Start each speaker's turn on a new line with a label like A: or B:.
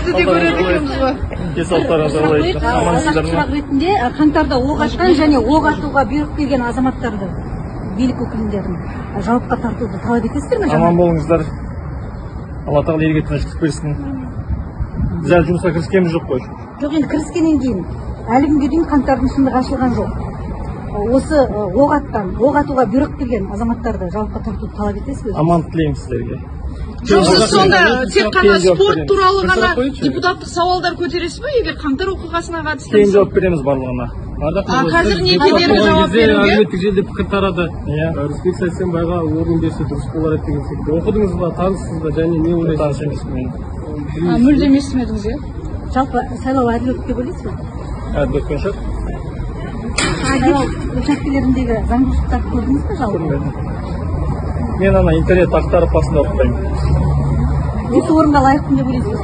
A: Сізді де көреді екенбіз ғой.
B: Сұрақ ретінде қаңтарда оқ атқан және оқ атуға бұйрық берген азаматтарды, билік өкілдерін жауапқа тартуды талап етесіздер ме?
C: Аман болыңыздар. Алла тағала елге тыныштық берсін. Біз әлі жұмысқа кіріскеніміз жоқ қой.
B: Жоқ, енді кіріскеннен кейін әлі күнге дейін қаңтардың шындығы ашылған жоқ. Осы оқ атуға бұйрық берген азаматтарды жауапқа тартуды талап етесіз бе?
C: Аман тілеймін сіздерге.
A: Жоқ, сіз сонда тек қана спорт туралы ғана депутаттық сауалдар көтересіз бе, егер қаңтар оқиғасына қатысты?
C: Кейін жауап береміз барлығына.
A: Қазір не кедергі жауап беруге?
C: Әлеуметтік желіде пікір тарады. Рысбек Сәрсенбайға орын берсе дұрыс болар еді деген секілді. Оқыдыңыз ба, таныссыз ба, және не ойлайсыз?
A: Мүлдем естімедіңіз, иә?
B: Жалпы сайлау әділ өтті деп ойлайсыз ба?
C: Әділ өткен шығар.
B: Сайлау учаскелеріндегі заңбұзушылықтарды көрдіңіз бе жалпы?
C: Мен ана интернет ақтарып басында оқытаймын.
B: Осы орынға лайықпын деп ойлайсыз ба?